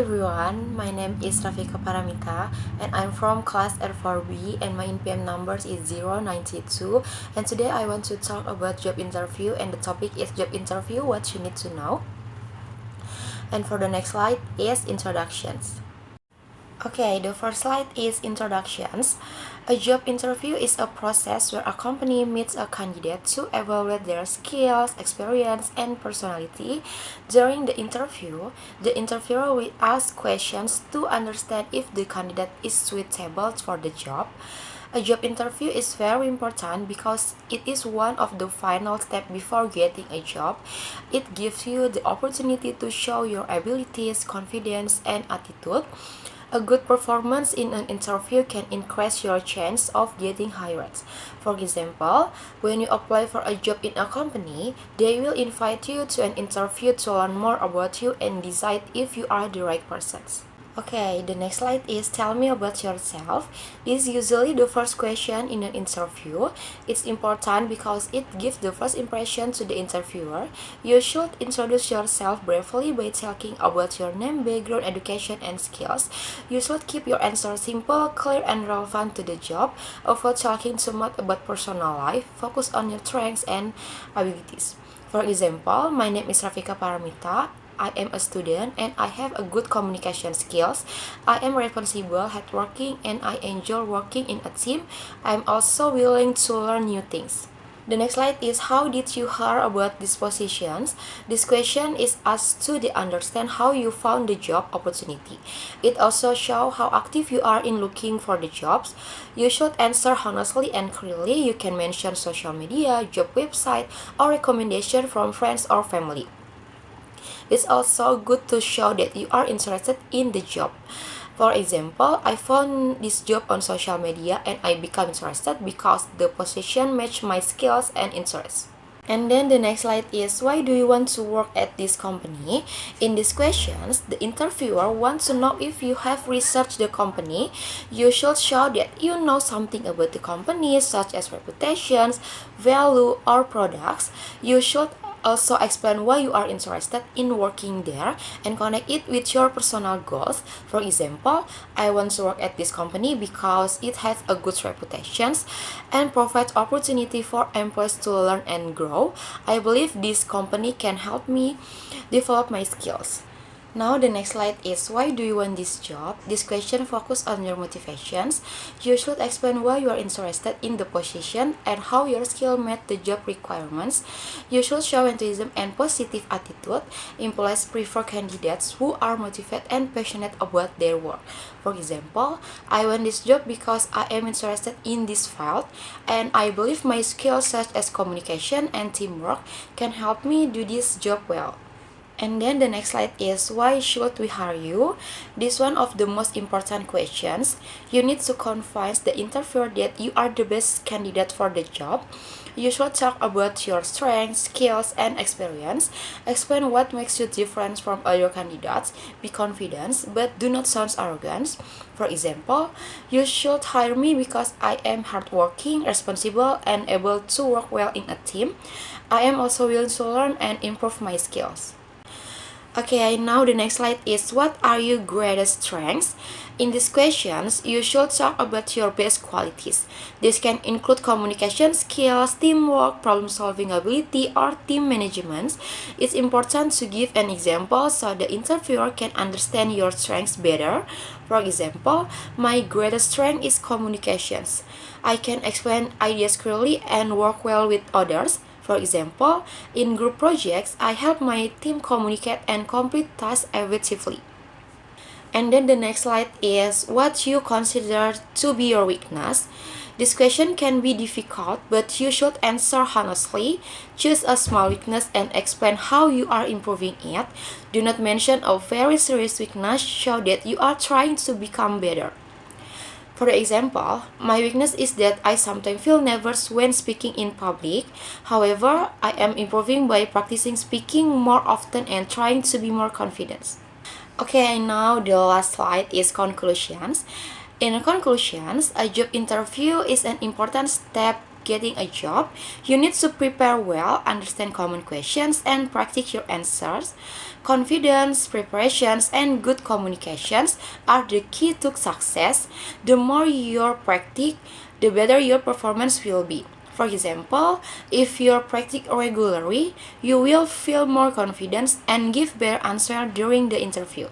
everyone, my name is Rafika Paramita and I'm from class R4B and my NPM number is 092, and today I want to talk about job interview and the topic is job interview, what you need to know. And for the next slide is introductions. Okay, the first slide is introductions. A job interview is a process where a company meets a candidate to evaluate their skills, experience, and personality. During the interview, the interviewer will ask questions to understand if the candidate is suitable for the job. A job interview is very important because it is one of the final steps before getting a job. It gives you the opportunity to show your abilities, confidence, and attitude. A good performance in an interview can increase your chance of getting hired. For example, when you apply for a job in a company, they will invite you to an interview to learn more about you and decide if you are the right person. Okay, the next slide is tell me about yourself. This is usually the first question in an interview. It's important because it gives the first impression to the interviewer. You should introduce yourself briefly by talking about your name, background, education, and skills. You should keep your answer simple, clear, and relevant to the job. Avoid talking too much about personal life. Focus on your strengths and abilities. For example, my name is Rafika Paramita. I am a student and I have a good communication skills. I am responsible, hardworking, and I enjoy working in a team. I am also willing to learn new things. The next slide is how did you hear about these positions? This question is asked to understand how you found the job opportunity. It also shows how active you are in looking for the jobs. You should answer honestly and clearly. You can mention social media, job website, or recommendation from friends or family. It's also good to show that you are interested in the job. For example, I found this job on social media and I became interested because the position matched my skills and interests. And then the next slide is why do you want to work at this company? In these questions, the interviewer wants to know if you have researched the company. You should show that you know something about the company, such as reputations, value, or products. You should also explain why you are interested in working there and connect it with your personal goals. For example, I want to work at this company because it has a good reputation and provides opportunity for employees to learn and grow. I believe this company can help me develop my skills. Now the next slide is why do you want this job? This question focuses on your motivations. You should explain why you are interested in the position and how your skill met the job requirements. You should show enthusiasm and positive attitude. Employees prefer candidates who are motivated and passionate about their work. For example, I want this job because I am interested in this field and I believe my skills such as communication and teamwork can help me do this job well. And then the next slide is why should we hire you? This one of the most important questions. You need to convince the interviewer that you are the best candidate for the job. You should talk about your strengths, skills, and experience. Explain what makes you different from other candidates. Be confident, but do not sound arrogant. For example, you should hire me because I am hardworking, responsible, and able to work well in a team. I am also willing to learn and improve my skills. Okay, now the next slide is what are your greatest strengths? In these questions, you should talk about your best qualities. This can include communication skills, teamwork, problem-solving ability, or team management. It's important to give an example so the interviewer can understand your strengths better. For example, my greatest strength is communications. I can explain ideas clearly and work well with others. For example, in group projects, I help my team communicate and complete tasks effectively. And then the next slide is what you consider to be your weakness. This question can be difficult, but you should answer honestly. Choose a small weakness and explain how you are improving it. Do not mention a very serious weakness, show that you are trying to become better. For example, my weakness is that I sometimes feel nervous when speaking in public. However, I am improving by practicing speaking more often and trying to be more confident. Okay, now the last slide is conclusions. In conclusions, a job interview is an important step getting a job, you need to prepare well, understand common questions, and practice your answers. Confidence, preparations, and good communications are the key to success. The more you practice, the better your performance will be. For example, if you practice regularly, you will feel more confident and give better answer during the interview.